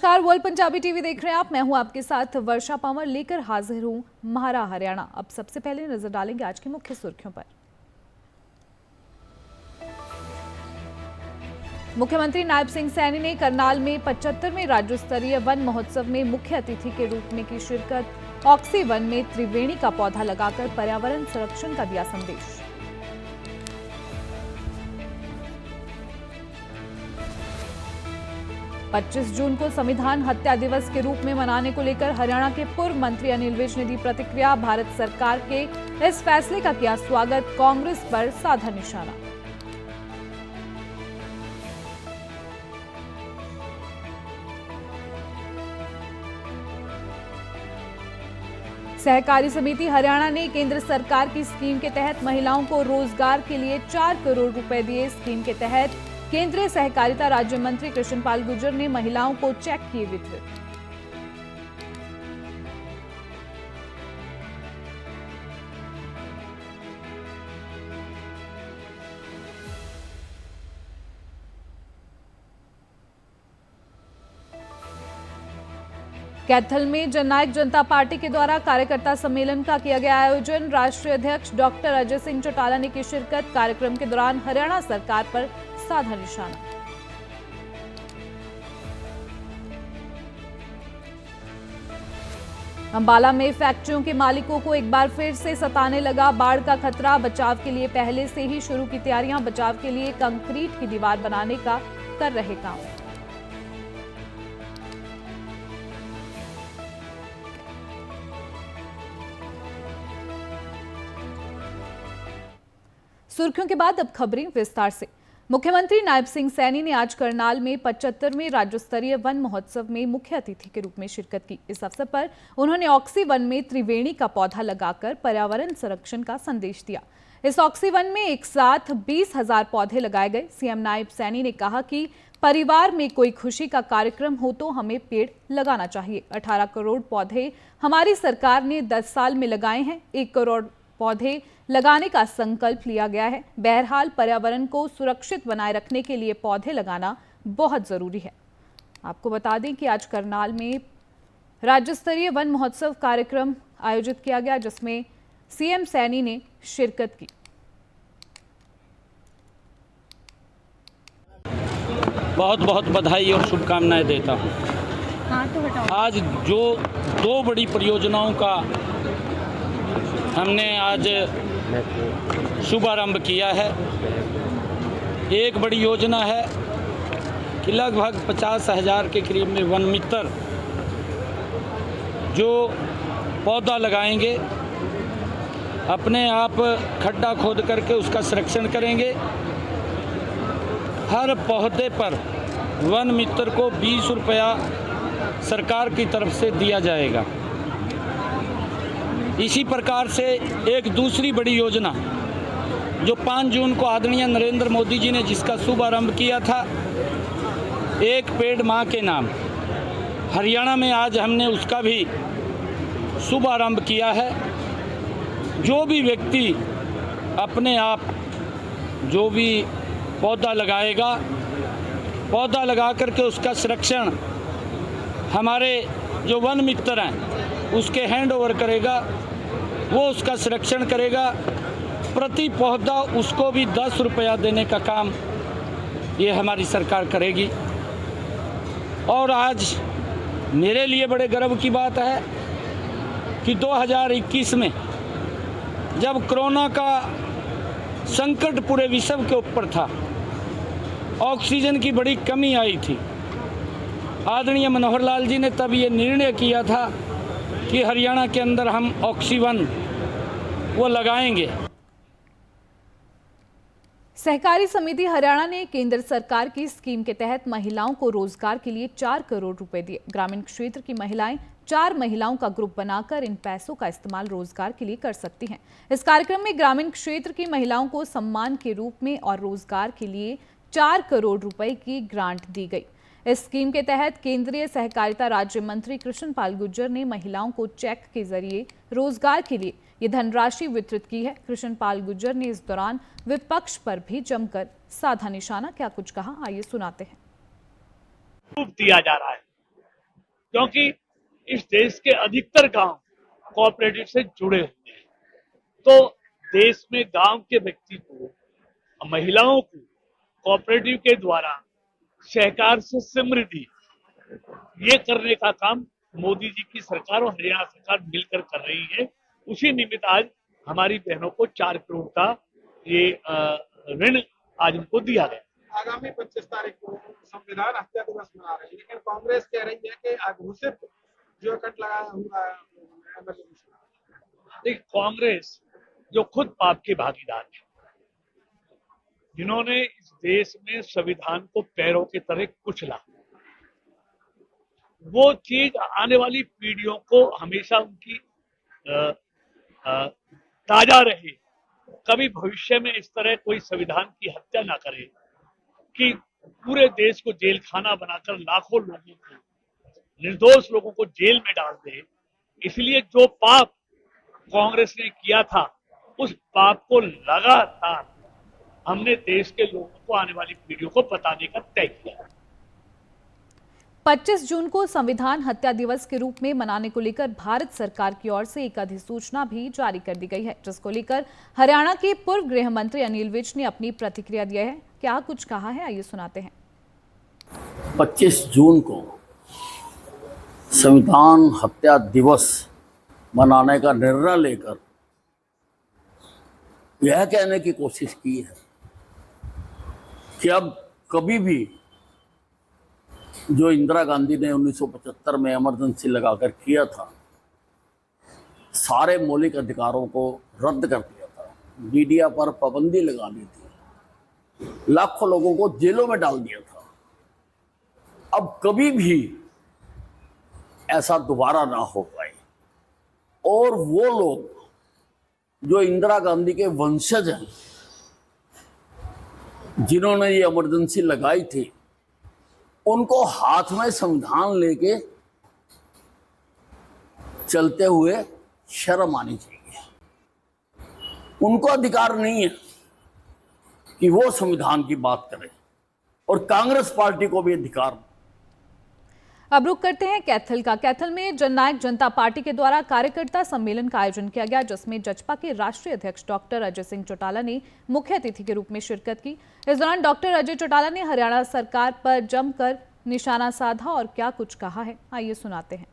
नमस्कार, world Punjabi TV देख रहे हैं आप। मैं हूं आपके साथ वर्षा पंवर, लेकर हाजिर हूं महारा हरियाणा। अब सबसे पहले नजर डालेंगे आज की मुख्य सुर्खियों पर। मुख्यमंत्री नायब सिंह सैनी ने करनाल में 75वें राज्य स्तरीय वन महोत्सव में मुख्य अतिथि के रूप में की शिरकत। ऑक्सी वन में त्रिवेणी का पौधा लगाकर पर्यावरण संरक्षण का दिया संदेश। पच्चीस जून को संविधान हत्या दिवस के रूप में मनाने को लेकर हरियाणा के पूर्व मंत्री अनिल विज ने दी प्रतिक्रिया। भारत सरकार के इस फैसले का किया स्वागत, कांग्रेस पर साधा निशाना। सहकारी समिति हरियाणा ने केंद्र सरकार की स्कीम के तहत महिलाओं को रोजगार के लिए 4 करोड़ रुपए दिए। स्कीम के तहत केंद्रीय सहकारिता राज्य मंत्री कृष्ण पाल गुर्जर ने महिलाओं को चेक किए वितरित। कैथल में जननायक जनता पार्टी के द्वारा कार्यकर्ता सम्मेलन का किया गया आयोजन। राष्ट्रीय अध्यक्ष डॉक्टर अजय सिंह चौटाला ने की शिरकत। कार्यक्रम के दौरान हरियाणा सरकार पर साधा निशाना। अंबाला में फैक्ट्रियों के मालिकों को एक बार फिर से सताने लगा बाढ़ का खतरा। बचाव के लिए पहले से ही शुरू की तैयारियां। बचाव के लिए कंक्रीट की दीवार बनाने का कर रहे काम। सुर्खियों के बाद अब खबरें विस्तार से। मुख्यमंत्री नायब सिंह सैनी ने आज करनाल में 75वें राज्य स्तरीय वन महोत्सव में मुख्य अतिथि के रूप में शिरकत की। इस अवसर पर उन्होंने ऑक्सी वन में त्रिवेणी का पौधा लगाकर पर्यावरण संरक्षण का संदेश दिया। इस ऑक्सी वन में एक साथ 20,000 पौधे लगाए गए। सीएम नायब सैनी ने कहा कि परिवार में कोई खुशी का कार्यक्रम हो तो हमें पेड़ लगाना चाहिए। 18 करोड़ पौधे हमारी सरकार ने 10 साल में लगाए हैं। 1 करोड़ पौधे लगाने का संकल्प लिया गया है। बहरहाल पर्यावरण को सुरक्षित बनाए रखने के लिए पौधे लगाना बहुत जरूरी है। आपको बता दें कि आज करनाल में राज्य स्तरीय वन महोत्सव कार्यक्रम आयोजित किया गया, जिसमें सीएम सैनी ने शिरकत की। बहुत बहुत बधाई और शुभकामनाएं देता हूं। आज जो 2 बड़ी परियोजनाओं का हमने आज शुभारंभ किया है। एक बड़ी योजना है कि लगभग 50,000 के करीब में वन मित्र जो पौधा लगाएंगे, अपने आप खड्डा खोद करके उसका संरक्षण करेंगे। हर पौधे पर वन मित्र को 20 रुपया सरकार की तरफ से दिया जाएगा। इसी प्रकार से एक दूसरी बड़ी योजना जो 5 जून को आदरणीय नरेंद्र मोदी जी ने जिसका शुभारंभ किया था, एक पेड़ मां के नाम, हरियाणा में आज हमने उसका भी शुभारंभ किया है। जो भी व्यक्ति अपने आप जो भी पौधा लगाएगा, पौधा लगा करके उसका संरक्षण हमारे जो वन मित्र हैं उसके हैंड ओवर करेगा, वो उसका संरक्षण करेगा। प्रति पौधा उसको भी 10 रुपया देने का काम ये हमारी सरकार करेगी। और आज मेरे लिए बड़े गर्व की बात है कि 2021 में जब कोरोना का संकट पूरे विश्व के ऊपर था, ऑक्सीजन की बड़ी कमी आई थी, आदरणीय मनोहर लाल जी ने तब ये निर्णय किया था कि हरियाणा के अंदर हम ऑक्सीवन वो लगाएंगे। सहकारी समिति हरियाणा ने केंद्र सरकार की स्कीम के तहत महिलाओं को रोजगार के लिए 4 करोड़ रुपए दिए। ग्रामीण क्षेत्र की महिलाएं 4 महिलाओं का ग्रुप बनाकर इन पैसों का इस्तेमाल रोजगार के लिए कर सकती हैं। इस कार्यक्रम में ग्रामीण क्षेत्र की महिलाओं को सम्मान के रूप में और रोजगार के लिए 4 करोड़ रुपए की ग्रांट दी गई। इस स्कीम के तहत केंद्रीय सहकारिता राज्य मंत्री कृष्ण पाल गुर्जर ने महिलाओं को चेक के जरिए रोजगार के लिए ये धनराशि वितरित की है। कृष्ण पाल गुर्जर ने इस दौरान विपक्ष पर भी जमकर साधा निशाना। क्या कुछ कहा, आइए सुनाते हैं। दिया जा रहा है क्योंकि इस देश के अधिकतर गांव कोऑपरेटिव से जुड़े हुए हैं। तो देश में गांव के व्यक्ति को, महिलाओं को कोऑपरेटिव के द्वारा सहकार से समृद्धि, ये करने का काम मोदी जी की सरकार और हरियाणा सरकार मिलकर कर रही है। उसी निमित्त आज हमारी बहनों को 4 करोड़ का ये ऋण आज उनको दिया गया। आगामी 25 तारीख को संविधान हत्या दिवस मना रही है, लेकिन कांग्रेस कह रही है कि अघोषित जो कट लगाया हुआ इमरजेंसी। देखिए, कांग्रेस जो खुद पाप के भागीदार है, जिन्होंने इस देश में संविधान को पैरों के तले कुचला, वो चीज आने वाली पीढ़ियों को हमेशा उनकी ताजा रहे, कभी भविष्य में इस तरह कोई संविधान की हत्या ना करे कि पूरे देश को जेल खाना बनाकर लाखों लोगों को, निर्दोष लोगों को जेल में डाल दे। इसलिए जो पाप कांग्रेस ने किया था, उस पाप को लगातार हमने देश के लोगों को, आने वाली पीढ़ियों को बताने का तय किया। 25 जून को संविधान हत्या दिवस के रूप में मनाने को लेकर भारत सरकार की ओर से एक अधिसूचना भी जारी कर दी गई है, जिसको लेकर हरियाणा के पूर्व गृह मंत्री अनिल विज ने अपनी प्रतिक्रिया दी है। क्या कुछ कहा है, आइए सुनाते हैं। 25 जून को संविधान हत्या दिवस मनाने का निर्णय लेकर यह कहने की कोशिश की है कि अब कभी भी जो इंदिरा गांधी ने 1975 में इमरजेंसी लगाकर किया था, सारे मौलिक अधिकारों को रद्द कर दिया था, मीडिया पर पाबंदी लगा दी थी, लाखों लोगों को जेलों में डाल दिया था, अब कभी भी ऐसा दोबारा ना हो पाए। और वो लोग जो इंदिरा गांधी के वंशज हैं, जिन्होंने ये इमरजेंसी लगाई थी, उनको हाथ में संविधान लेके चलते हुए शर्म आनी चाहिए। उनको अधिकार नहीं है कि वो संविधान की बात करें, और कांग्रेस पार्टी को भी अधिकार। अब रुक करते हैं कैथल का। कैथल में जननायक जनता पार्टी के द्वारा कार्यकर्ता सम्मेलन का आयोजन किया गया, जिसमें जजपा के राष्ट्रीय अध्यक्ष डॉक्टर अजय सिंह चौटाला ने मुख्य अतिथि के रूप में शिरकत की। इस दौरान डॉक्टर अजय चौटाला ने हरियाणा सरकार पर जमकर निशाना साधा और क्या कुछ कहा है, आइए सुनाते हैं।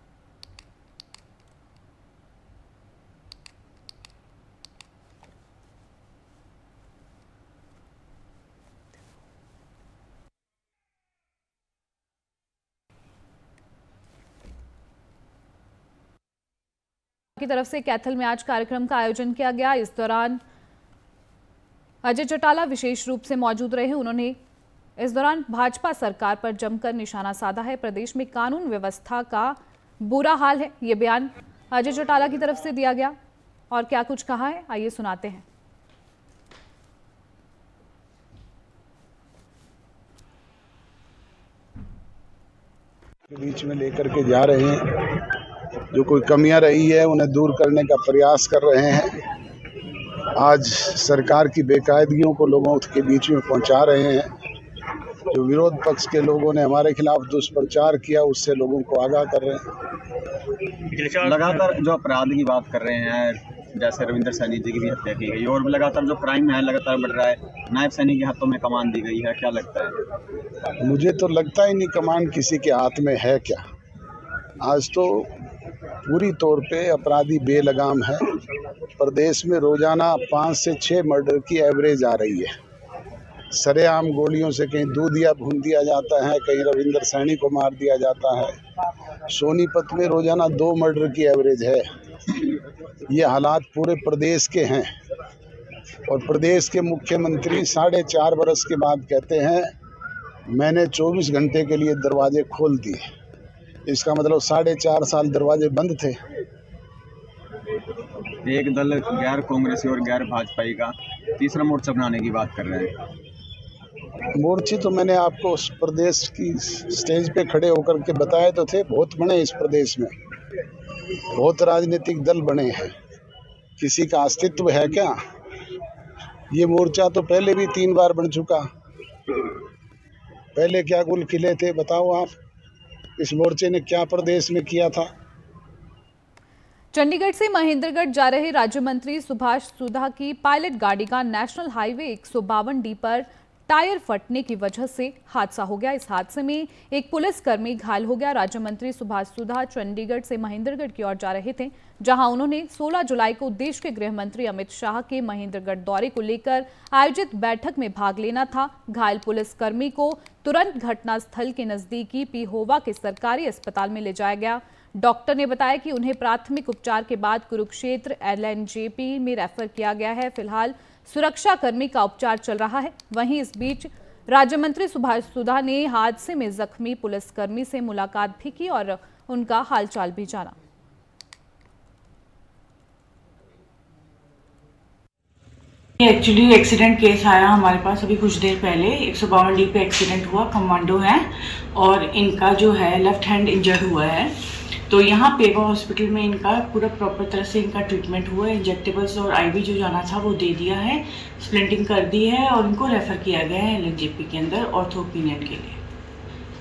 की तरफ से कैथल में आज कार्यक्रम का आयोजन किया गया। इस दौरान अजय चौटाला विशेष रूप से मौजूद रहे। उन्होंने इस दौरान भाजपा सरकार पर जमकर निशाना साधा है। प्रदेश में कानून व्यवस्था का बुरा हाल है, ये बयान अजय चौटाला की तरफ से दिया गया। और क्या कुछ कहा है, आइए सुनाते हैं। बीच में लेकर के जा रहे हैं, जो कोई कमियां रही है उन्हें दूर करने का प्रयास कर रहे हैं। आज सरकार की बेकायदगियों को लोगों के बीच में पहुंचा रहे हैं। जो विरोध पक्ष के लोगों ने हमारे खिलाफ दुष्प्रचार किया, उससे लोगों को आगाह कर रहे हैं। लगातार जो अपराध की बात कर रहे हैं, जैसे रविंद्र सैनी जी की भी हत्या की गई, और लगातार जो क्राइम है लगातार बढ़ रहा है। नायब सैनी के हाथों में कमान दी गई है, क्या लगता है? मुझे तो लगता ही नहीं कमान किसी के हाथ में है क्या। आज तो पूरी तौर पे अपराधी बेलगाम है। प्रदेश में रोजाना 5 से 6 मर्डर की एवरेज आ रही है। सरेआम गोलियों से कहीं दूधिया भून दिया जाता है, कहीं रविंद्र सैनी को मार दिया जाता है। सोनीपत में रोजाना 2 मर्डर की एवरेज है। ये हालात पूरे प्रदेश के हैं, और प्रदेश के मुख्यमंत्री 4.5 बरस के बाद कहते हैं मैंने 24 घंटे के लिए दरवाजे खोल दिए। इसका मतलब 4.5 साल दरवाजे बंद थे। एक दल गैर कांग्रेसी और गैर भाजपाई का तीसरा मोर्चा बनाने की बात कर रहे हैं। मोर्चे तो मैंने आपको उस प्रदेश की स्टेज पे खड़े होकर के बताए तो थे, बहुत बने इस प्रदेश में, बहुत राजनीतिक दल बने हैं। किसी का अस्तित्व है क्या? ये मोर्चा तो पहले भी 3 बार बन चुका। पहले क्या गुल खिले थे बताओ आप? इस मोर्चे ने क्या प्रदेश में किया था। चंडीगढ़ से महेंद्रगढ़ जा रहे राज्य मंत्री सुभाष सुधा की पायलट गाड़ी का नेशनल हाईवे 152D पर टायर फटने की वजह से हादसा हो गया। इस हादसे में एक पुलिसकर्मी घायल हो गया। राज्य मंत्री सुभाष सुधा चंडीगढ़ से महेंद्रगढ़ की ओर जा रहे थे, जहां उन्होंने 16 जुलाई को देश के गृह मंत्री अमित शाह के महेंद्रगढ़ दौरे को लेकर आयोजित बैठक में भाग लेना था। घायल पुलिसकर्मी को तुरंत घटनास्थल के नजदीकी पिहोवा के सरकारी अस्पताल में ले जाया गया। डॉक्टर ने बताया कि उन्हें प्राथमिक उपचार के बाद कुरुक्षेत्र LNJP में रेफर किया गया है। फिलहाल सुरक्षा कर्मी का उपचार चल रहा है। वहीं इस बीच राज्य मंत्री सुभाष सुधा ने हादसे में जख्मी पुलिसकर्मी से मुलाकात भी की और उनका हालचाल भी जाना। एक्चुअली एक्सीडेंट केस आया हमारे पास अभी कुछ देर पहले। 152D पे एक्सीडेंट हुआ, कमांडो है और इनका जो है लेफ्ट हैंड इंजर्ड हुआ है। तो यहाँ पेवा हॉस्पिटल में इनका पूरा प्रॉपर तरह से इनका ट्रीटमेंट हुआ है। इंजेक्टेबल्स और IV जो जाना था वो दे दिया है, स्प्लिंटिंग कर दी है और इनको रेफ़र किया गया है LNJP के अंदर ऑर्थोपेडिक के लिए।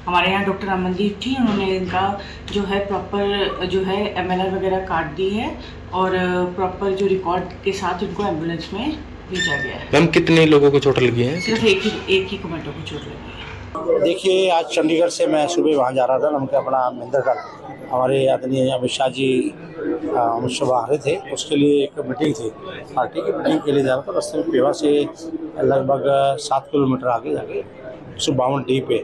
हमारे यहाँ डॉक्टर अमनदीप थी, उन्होंने इनका जो है प्रॉपर जो है MLR वगैरह काट दी है और प्रॉपर जो रिकॉर्ड के साथ इनको एम्बुलेंस में भेजा गया है। मैम कितने लोगों को चोट लगी है? सिर्फ एक ही कमेंटो को चोट लगी है। देखिए, आज चंडीगढ़ से मैं सुबह वहाँ जा रहा था, उनके अपना महेंद्रगढ़ हमारे आदरणीय अमित शाह जी अमित शाह आ रहे थे, उसके लिए एक मीटिंग थी, पार्टी की मीटिंग के लिए जा रहा था। रास्ते में पेवा से लगभग 7 किलोमीटर आगे जाके 152D पे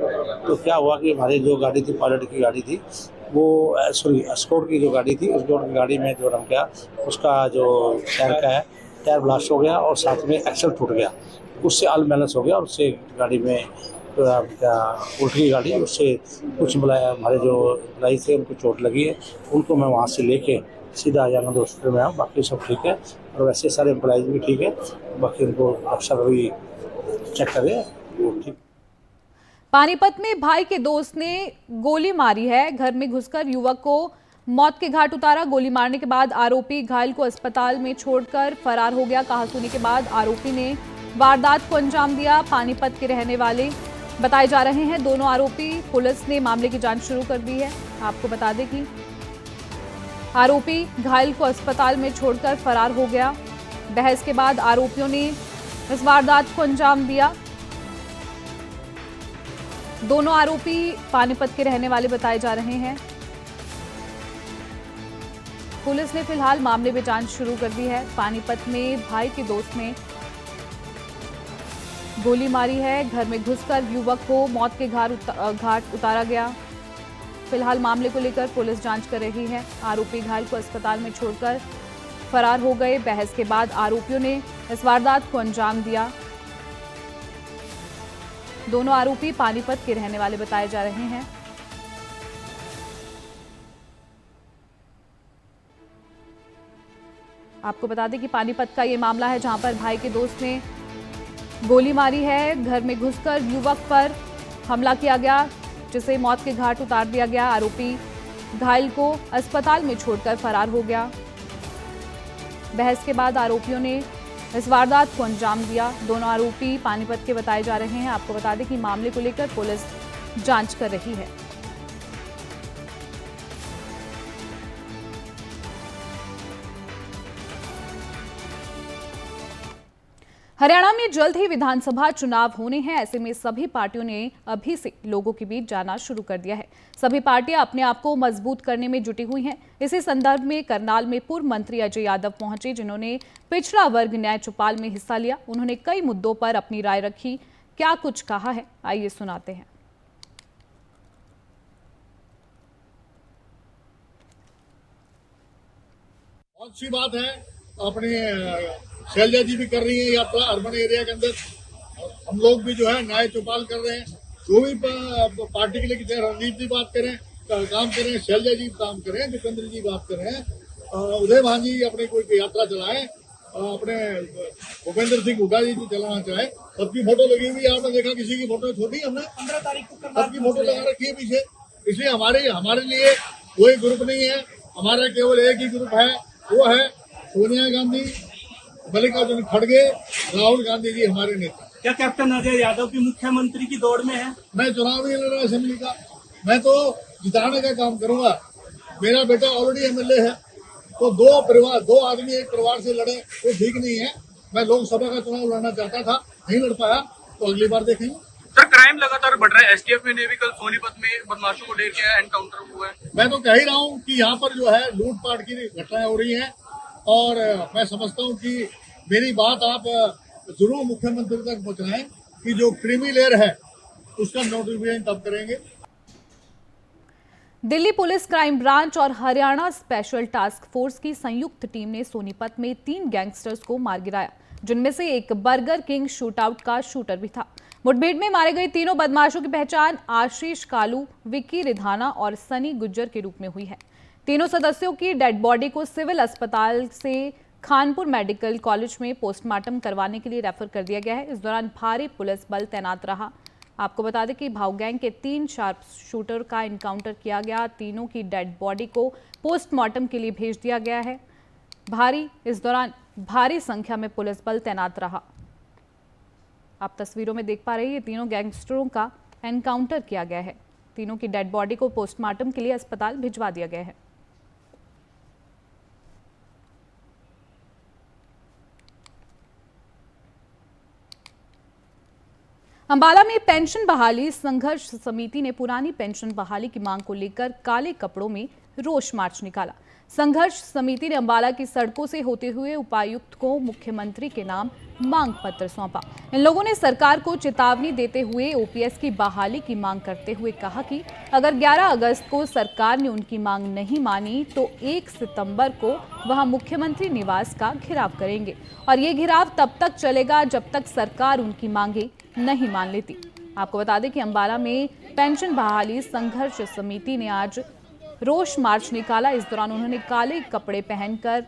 तो क्या हुआ कि हमारी जो गाड़ी थी, पायलट की गाड़ी थी, वो एस्कॉर्ट की जो गाड़ी थी, उस गाड़ी में जो रम गया, उसका जो टायर ब्लास्ट हो गया और साथ में एक्सल टूट गया। उससे अनबैलेंस हो गया और उससे गाड़ी में उल्टी गाड़ी, उससे कुछ हमारे जो एम्प्लॉई थे उनको चोट लगी है। उनको मैं वहाँ से लेके सीधा आजानंद हॉस्पिटल में आया। बाकी सब ठीक है और वैसे सारे एम्प्लॉइज भी ठीक है। बाकी उनको अक्सर अभी चेक करें, वो ठीक। पानीपत में भाई के दोस्त ने गोली मारी है। घर में घुसकर युवक को मौत के घाट उतारा। गोली मारने के बाद आरोपी घायल को अस्पताल में छोड़कर फरार हो गया। कहासुनी के बाद आरोपी ने वारदात को अंजाम दिया। पानीपत के रहने वाले बताए जा रहे हैं दोनों आरोपी। पुलिस ने मामले की जांच शुरू कर दी है। आपको बता दें कि आरोपी घायल को अस्पताल में छोड़कर फरार हो गया। बहस के बाद आरोपियों ने इस वारदात को अंजाम दिया। दोनों आरोपी पानीपत के रहने वाले बताए जा रहे हैं। पुलिस ने फिलहाल मामले में जांच शुरू कर दी है। पानीपत में भाई के दोस्त ने गोली मारी है। घर में घुसकर युवक को मौत के घाट उतारा गया। फिलहाल मामले को लेकर पुलिस जांच कर रही है। आरोपी घायल को अस्पताल में छोड़कर फरार हो गए। बहस के बाद आरोपियों ने इस वारदात को अंजाम दिया। दोनों आरोपी पानीपत के रहने वाले बताए जा रहे हैं। आपको बता दें कि पानीपत का ये मामला है जहां पर भाई के दोस्त ने गोली मारी है। घर में घुसकर युवक पर हमला किया गया, जिसे मौत के घाट उतार दिया गया। आरोपी घायल को अस्पताल में छोड़कर फरार हो गया। बहस के बाद आरोपियों ने इस वारदात को अंजाम दिया। दोनों आरोपी पानीपत के बताए जा रहे हैं। आपको बता दें कि मामले को लेकर पुलिस जांच कर रही है। हरियाणा में जल्द ही विधानसभा चुनाव होने हैं। ऐसे में सभी पार्टियों ने अभी से लोगों के बीच जाना शुरू कर दिया है। सभी पार्टियां अपने आप को मजबूत करने में जुटी हुई हैं। इसी संदर्भ में करनाल में पूर्व मंत्री अजय यादव पहुंचे, जिन्होंने पिछड़ा वर्ग न्याय चौपाल में हिस्सा लिया। उन्होंने कई मुद्दों पर अपनी राय रखी। क्या कुछ कहा है, आइए सुनाते हैं। बहुत सी बात है। अपने शैलजा जी भी कर रही है यात्रा अर्बन एरिया के अंदर। हम लोग भी जो है न्याय चौपाल कर रहे हैं। जो भी पार्टी के लिए किसी रणदीप जी बात करें, काम करें, शैलजा जी काम करें, जितेंद्र जी बात करें, उदय भान जी अपनी कोई यात्रा चलाएं, अपने भूपेंद्र सिंह हुड्डा जी चलाना चाहे। सबकी फोटो लगी हुई है, आपने देखा किसी की फोटो छोटी, हमने 15 तारीख को सबकी फोटो लगा रखी है पीछे। इसलिए हमारे लिए कोई ग्रुप नहीं है, हमारा केवल एक ही ग्रुप है, वो है सोनिया गांधी, मल्लिकार्जुन खड़गे, राहुल गांधी जी हमारे नेता। क्या कैप्टन अजय यादव की मुख्यमंत्री की दौड़ में है? मैं चुनाव नहीं लड़ रहा असेंबली का। मैं तो जिताने का काम करूंगा। मेरा बेटा ऑलरेडी एमएलए है, तो दो आदमी एक परिवार से लड़े वो ठीक नहीं है। मैं लोकसभा का चुनाव लड़ना चाहता था, नहीं लड़ पाया, तो अगली बार देखेंगे। सर, क्राइम लगातार बढ़ रहा है। एसटीएफ ने भी कल सोनीपत में बदमाशों को ढेर किया, एनकाउंटर हुआ है। मैं तो कह ही रहा हूँ कि यहाँ पर जो है लूटपाट की घटनाएं हो रही हैं, और मैं समझता हूँ कि मेरी बात आप जरूर मुख्यमंत्री तक पहुँचाएं कि जो क्रीमी लेयर है उसका नोटिफिकेशन तब करेंगे। दिल्ली पुलिस क्राइम ब्रांच और हरियाणा स्पेशल टास्क फोर्स की संयुक्त टीम ने सोनीपत में 3 गैंगस्टर्स को मार गिराया, जिनमें से एक बर्गर किंग शूटआउट का शूटर भी था। मुठभेड़ में मारे गए तीनों बदमाशों की पहचान आशीष कालू, विक्की रिधाना और सनी गुज्जर के रूप में हुई है। तीनों सदस्यों की डेड बॉडी को सिविल अस्पताल से खानपुर मेडिकल कॉलेज में पोस्टमार्टम करवाने के लिए रेफर कर दिया गया है। इस दौरान भारी पुलिस बल तैनात रहा। आपको बता दें कि भाऊ गैंग के 3 शार्प शूटर का एनकाउंटर किया गया। तीनों की डेड बॉडी को पोस्टमार्टम के लिए भेज दिया गया है। इस दौरान भारी संख्या में पुलिस बल तैनात रहा। आप तस्वीरों में देख पा रहे हैं, ये तीनों गैंगस्टरों का एनकाउंटर किया गया है। तीनों की डेड बॉडी को पोस्टमार्टम के लिए अस्पताल भिजवा दिया गया है। अंबाला में पेंशन बहाली संघर्ष समिति ने पुरानी पेंशन बहाली की मांग को लेकर काले कपड़ों में रोष मार्च निकाला। संघर्ष समिति ने अंबाला की सड़कों से होते हुए उपायुक्त को मुख्यमंत्री के नाम मांग पत्र सौंपा। इन लोगों ने सरकार को चेतावनी देते हुए ओपीएस की बहाली की मांग करते हुए कहा कि अगर 11 अगस्त को सरकार ने उनकी मांग नहीं मानी तो 1 सितंबर को वहां मुख्यमंत्री निवास का घेराव करेंगे, और ये घेराव तब तक चलेगा जब तक सरकार उनकी मांगे नहीं मान लेती। आपको बता दें कि अंबाला में पेंशन बहाली संघर्ष समिति ने आज रोष मार्च निकाला। इस दौरान उन्होंने काले कपड़े पहनकर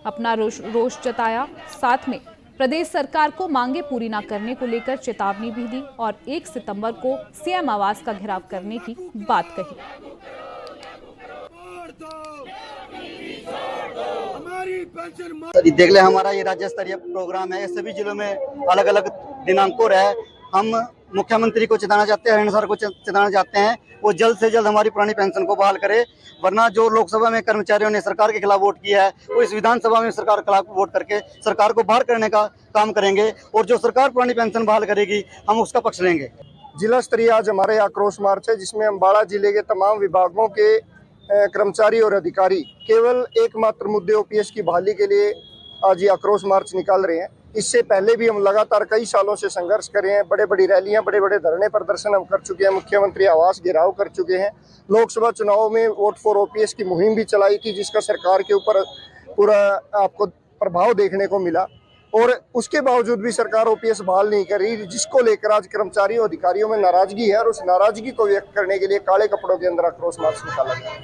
अपना रोष जताया। साथ में प्रदेश सरकार को मांगे पूरी न करने को लेकर चेतावनी भी दी और 1 सितंबर को सीएम आवास का घेराव करने की बात कही। देख ले, हमारा ये राज्य स्तरीय प्रोग्राम है, सभी जिलों में अलग अलग दिनांकों है। हम मुख्यमंत्री को चिताना चाहते हैं, हरियाणा सरकार को चिताना चाहते हैं वो जल्द से जल्द हमारी पुरानी पेंशन को बहाल करे, वरना जो लोकसभा में कर्मचारियों ने सरकार के खिलाफ वोट किया है वो इस विधानसभा में सरकार के खिलाफ वोट करके सरकार को बाहर करने का काम करेंगे, और जो सरकार पुरानी पेंशन बहाल करेगी हम उसका पक्ष लेंगे। जिला स्तरीय आज हमारे आक्रोश मार्च है, जिसमें अम्बाड़ा जिले के तमाम विभागों के कर्मचारी और अधिकारी केवल एकमात्र मुद्दे ओपीएस की बहाली के लिए आज ये आक्रोश मार्च निकाल रहे हैं। इससे पहले भी हम लगातार कई सालों से संघर्ष कर रहे हैं। बड़े बड़ी रैलियां, बड़े बड़े धरने प्रदर्शन हम कर चुके हैं, मुख्यमंत्री आवास घेराव कर चुके हैं। लोकसभा चुनाव में वोट फॉर ओपीएस की मुहिम भी चलाई थी, जिसका सरकार के ऊपर पूरा आपको प्रभाव देखने को मिला, और उसके बावजूद भी सरकार ओपीएस बहाल नहीं कर रही, जिसको लेकर आज कर्मचारियों अधिकारियों में नाराजगी है, और उस नाराजगी को व्यक्त करने के लिए काले कपड़ों के अंदर आक्रोश मार्च निकाला गया।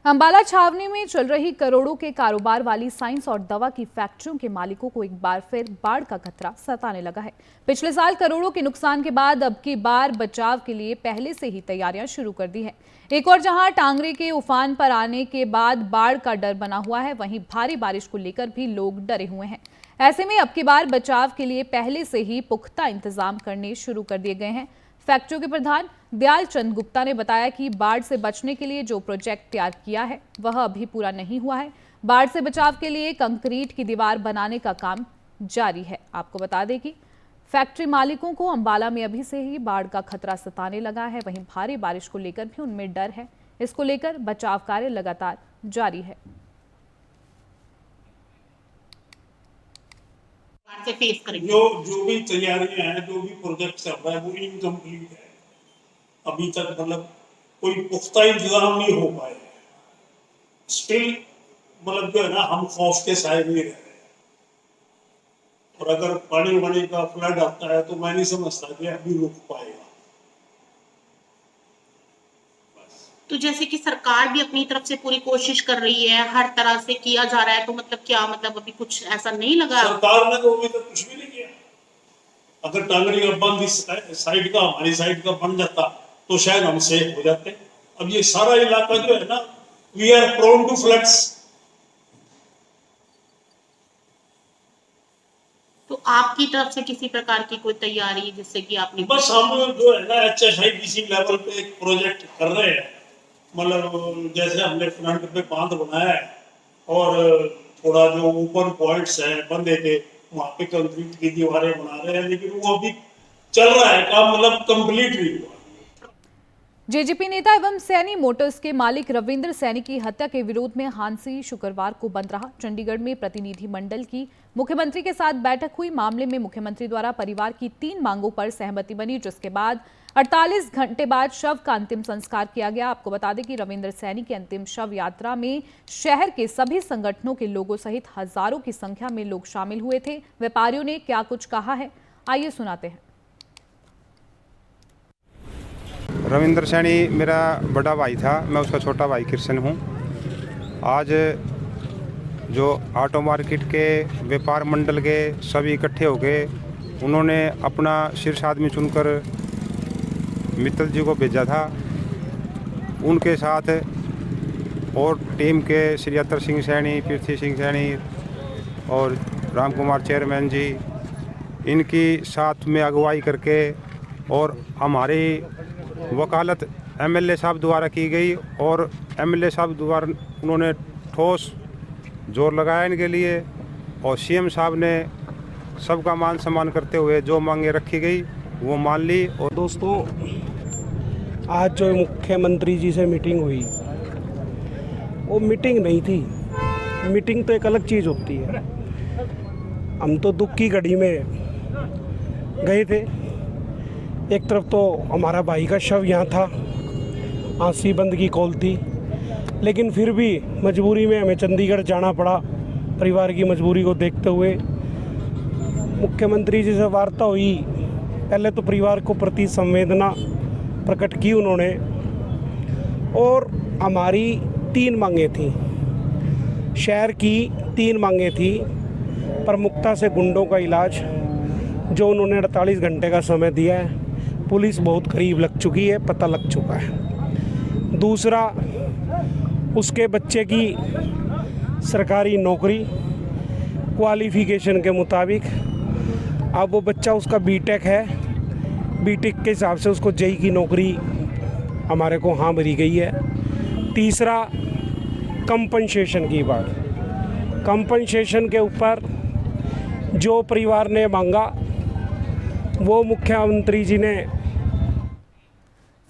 अंबाला छावनी में चल रही करोड़ों के कारोबार वाली साइंस और दवा की फैक्ट्रियों के मालिकों को एक बार फिर बाढ़ का खतरा सताने लगा है। पिछले साल करोड़ों के नुकसान के बाद अब की बार बचाव के लिए पहले से ही तैयारियां शुरू कर दी है। एक और जहां टांगरे के उफान पर आने के बाद बाढ़ का डर बना हुआ है, वहीं भारी बारिश को लेकर भी लोग डरे हुए हैं। ऐसे में अब की बार बचाव के लिए पहले से ही पुख्ता इंतजाम करने शुरू कर दिए गए हैं। फैक्ट्रियों के प्रधान दयाल चंद गुप्ता ने बताया कि बाढ़ से बचने के लिए जो प्रोजेक्ट तैयार किया है वह अभी पूरा नहीं हुआ है। बाढ़ से बचाव के लिए कंक्रीट की दीवार बनाने का काम जारी है। आपको बता दें कि फैक्ट्री मालिकों को अंबाला में अभी से ही बाढ़ का खतरा सताने लगा है, वहीं भारी बारिश को लेकर भी उनमें डर है। इसको लेकर बचाव कार्य लगातार जारी है। जो भी तैयारियां हैं, जो भी प्रोजेक्ट चल रहा है वो इनकम्प्लीट है। अभी तक मतलब कोई पुख्ता इंतजाम नहीं हो पाए। स्टिल मतलब जो है ना, हम खौफ के साए में रह रहे हैं, और अगर पानी वानी का फ्लड आता है तो मैं नहीं समझता कि अभी रुक पाएगा। तो जैसे कि सरकार भी अपनी तरफ से पूरी कोशिश कर रही है, हर तरह से किया जा रहा है, तो मतलब क्या मतलब अभी कुछ ऐसा नहीं लगा? सरकार ने तो अभी तक कुछ भी नहीं किया। अगर टांगरी का बंद इस साइड का, हमारी साइड का बन जाता तो शायद हम सेफ हो जाते। अब ये सारा इलाका जो है ना, we are prone to floods. तो आपकी तरफ से किसी प्रकार की कोई तैयारी जिससे कि आपने? बस हम जो है ना HSIDC लेवल पे एक प्रोजेक्ट कर रहे हैं, मतलब जैसे हमने फ्रंट पे बांध बनाया है और थोड़ा जो ऊपर पॉइंट्स है बंदे के वहाँ पे कंक्रीट की दीवारें बना रहे हैं, लेकिन वो अभी चल रहा है काम, मतलब कंप्लीट नहीं हुआ। जेजेपी नेता एवं सैनी मोटर्स के मालिक रविंद्र सैनी की हत्या के विरोध में हांसी शुक्रवार को बंद रहा। चंडीगढ़ में प्रतिनिधिमंडल की मुख्यमंत्री के साथ बैठक हुई। मामले में मुख्यमंत्री द्वारा परिवार की 3 मांगों पर सहमति बनी, जिसके बाद 48 घंटे बाद शव का अंतिम संस्कार किया गया। आपको बता दें कि रविंद्र सैनी की अंतिम शव यात्रा में शहर के सभी संगठनों के लोगों सहित हजारों की संख्या में लोग शामिल हुए थे। व्यापारियों ने क्या कुछ कहा है, आइए सुनाते हैं। रविंद्र सैनी मेरा बड़ा भाई था, मैं उसका छोटा भाई कृष्ण हूँ। आज जो ऑटो मार्केट के व्यापार मंडल के सभी इकट्ठे हो गए, उन्होंने अपना शीर्ष आदमी चुनकर मित्तल जी को भेजा था। उनके साथ और टीम के श्री अतर सिंह सैनी, पृथ्वी सिंह सैनी और राम कुमार चेयरमैन जी, इनकी साथ में अगुवाई करके और हमारी वकालत एमएलए साहब द्वारा की गई और एमएलए साहब द्वारा उन्होंने ठोस जोर लगाया इनके लिए और सीएम साहब ने सबका मान सम्मान करते हुए जो मांगे रखी गई वो मान ली। और दोस्तों, आज जो मुख्यमंत्री जी से मीटिंग हुई वो मीटिंग नहीं थी। मीटिंग तो एक अलग चीज़ होती है। हम तो दुख की घड़ी में गए थे। एक तरफ तो हमारा भाई का शव यहाँ था, आंसी बंद की कॉल थी, लेकिन फिर भी मजबूरी में हमें चंडीगढ़ जाना पड़ा। परिवार की मजबूरी को देखते हुए मुख्यमंत्री जी से वार्ता हुई। पहले तो परिवार को प्रति संवेदना प्रकट की उन्होंने और हमारी 3 मांगें थी, शहर की 3 मांगें थी। प्रमुखता से गुंडों का इलाज, जो उन्होंने 48 घंटे का समय दिया है। पुलिस बहुत करीब लग चुकी है, पता लग चुका है। दूसरा, उसके बच्चे की सरकारी नौकरी क्वालिफिकेशन के मुताबिक। अब वो बच्चा, उसका बीटेक है, बीटेक के हिसाब से उसको जेई की नौकरी हमारे को हाँ भरी गई है। तीसरा, कंपनसेशन की बात। कंपनसेशन के ऊपर जो परिवार ने मांगा वो मुख्यमंत्री जी ने।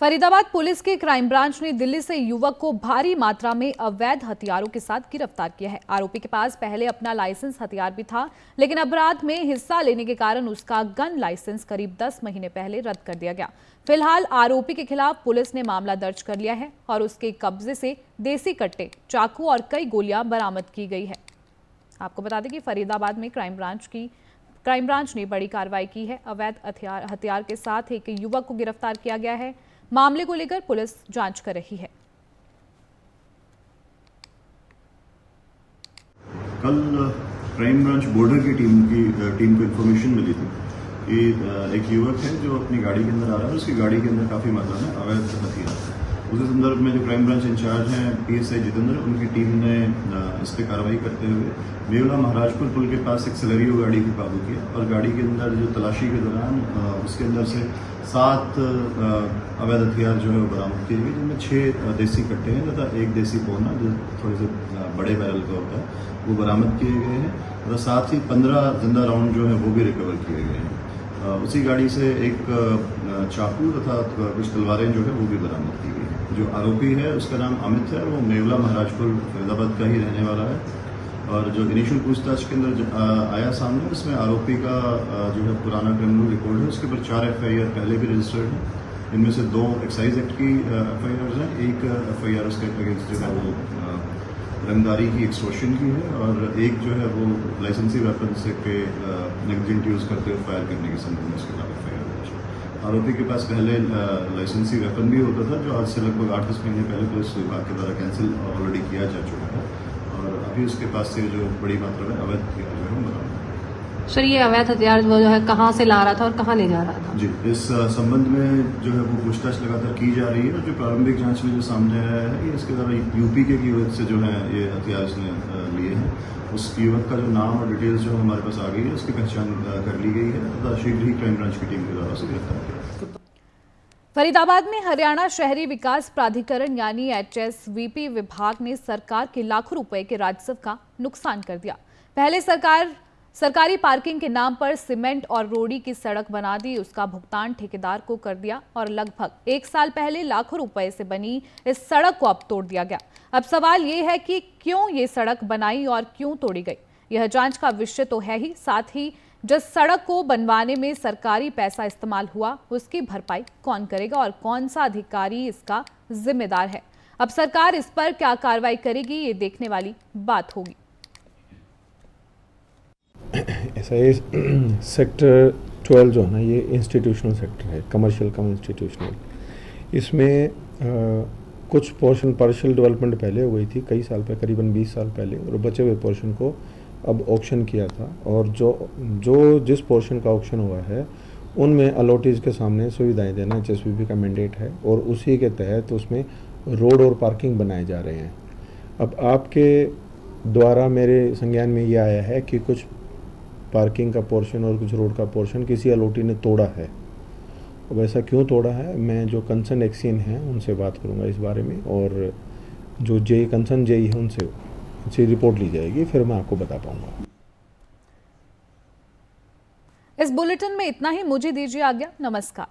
फरीदाबाद पुलिस की क्राइम ब्रांच ने दिल्ली से युवक को भारी मात्रा में अवैध हथियारों के साथ गिरफ्तार किया है। आरोपी के पास पहले अपना लाइसेंस हथियार भी था, लेकिन अपराध में हिस्सा लेने के कारण उसका गन लाइसेंस करीब 10 महीने पहले रद्द कर दिया गया। फिलहाल आरोपी के खिलाफ पुलिस ने मामला दर्ज कर लिया है और उसके कब्जे से देसी कट्टे, चाकू और कई गोलियां बरामद की गई है। आपको बता दें कि फरीदाबाद में क्राइम ब्रांच ने बड़ी कार्रवाई की है। अवैध हथियार के साथ एक युवक को गिरफ्तार किया गया है। मामले को लेकर पुलिस जांच कर रही है। कल क्राइम ब्रांच बॉर्डर की टीम को इन्फॉर्मेशन मिली थी कि एक युवक है जो अपनी गाड़ी के अंदर आ रहा है, उसकी गाड़ी के अंदर काफ़ी मात्रा में अवैध हथियार है। उसी संदर्भ में जो क्राइम ब्रांच इंचार्ज हैं PSI जितेंद्र, उनकी टीम ने इस पर कार्रवाई करते हुए मेवला महाराजपुर पुल के पास एक सेलेरियो गाड़ी को काबू किया और गाड़ी के अंदर जो तलाशी के दौरान उसके अंदर से 7 अवैध हथियार जो है वो बरामद किए गए, जिनमें 6 देसी कट्टे हैं तथा 1 देसी पौना जो थोड़े से बड़े बैरल का होता है वो बरामद किए गए हैं तथा साथ ही 15 जिंदा राउंड जो है वो भी रिकवर किए गए हैं। उसी गाड़ी से एक चाकू तथा कुछ तलवारें जो है वो भी बरामद की गई। जो आरोपी है उसका नाम अमित है, वो मेवला महाराजपुर फरीदाबाद का ही रहने वाला है और जो इनिशियल पूछताछ के अंदर आया सामने, उसमें आरोपी का जो है पुराना क्रिमिनल रिकॉर्ड है, उसके ऊपर 4 FIR पहले भी रजिस्टर्ड हैं। इनमें से 2 एक्साइज एक्ट की FIRs हैं, एक FIR उसके अगेंस्ट जो है वो रंगदारी की एक्सटॉर्शन की है और एक जो है वो लाइसेंसी वेपन से के नेग्लिजेंट यूज़ करते हुए फायर करने के संबंध में उसके खिलाफ FIR दर्ज है। आरोपी के पास पहले लाइसेंसी वेपन भी होता था, जो आज से लगभग 8-10 महीने पहले पुलिस विभाग के द्वारा कैंसिल ऑलरेडी किया जा चुका है और अभी उसके पास से जो बड़ी मात्रा में अवैध हथियार जो है बरामद। सर, ये अवैध हथियार वो जो है कहाँ से ला रहा था और कहाँ ले जा रहा था? जी, इस संबंध में जो है वो पूछताछ लगातार की जा रही है और जो प्रारंभिक जांच में जो सामने आया है ये इसके द्वारा यूपी के युवक से जो है ये हथियार इसने लिए हैं। उस युवक का जो नाम और डिटेल्स जो हमारे पास आ गई है उसकी पहचान कर ली गई है तथा शीघ्र ही क्राइम ब्रांच की टीम के द्वारा उसे गिरफ्तार किया। फरीदाबाद में हरियाणा शहरी विकास प्राधिकरण यानी HSVP विभाग ने सरकार के लाखों रुपए के राजस्व का नुकसान कर दिया। पहले सरकारी पार्किंग के नाम पर सीमेंट और रोड़ी की सड़क बना दी, उसका भुगतान ठेकेदार को कर दिया और लगभग 1 साल पहले लाखों रुपए से बनी इस सड़क को अब तोड़ दिया गया। अब सवाल ये है कि क्यों ये सड़क बनाई और क्यों तोड़ी गई। यह जांच का विषय तो है ही, साथ ही जिस सड़क को बनवाने में सरकारी पैसा इस्तेमाल हुआ उसकी भरपाई कौन करेगा और कौन सा अधिकारी इसका जिम्मेदार है। अब सरकार इस पर क्या कार्रवाई करेगी, ये देखने वाली बात होगी। ऐसा ये सेक्टर 12 जो है ना, ये इंस्टीट्यूशनल सेक्टर है, कमर्शियल कम इंस्टीट्यूशनल। इसमें कुछ पोर्शन पार्शियल डेवलपमेंट पहले हो गई थी कई साल पहले, करीबन 20 साल पहले, और बचे हुए पोर्शन को अब ऑक्शन किया था। और जो जिस पोर्शन का ऑक्शन हुआ है उनमें अलॉटीज के सामने सुविधाएं देना HSVP का मैंडेट है और उसी के तहत उसमें रोड और पार्किंग बनाए जा रहे हैं। अब आपके द्वारा मेरे संज्ञान में ये आया है कि कुछ पार्किंग का पोर्शन और कुछ रोड का पोर्शन किसी अलॉटी ने तोड़ा है। अब ऐसा क्यों तोड़ा है, मैं जो कंसर्न एक्सियन हैं उनसे बात करूंगा इस बारे में, और जो कंसर्न जेई है उनसे रिपोर्ट ली जाएगी, फिर मैं आपको बता पाऊंगा। इस बुलेटिन में इतना ही, मुझे दीजिए आज्ञा, नमस्कार।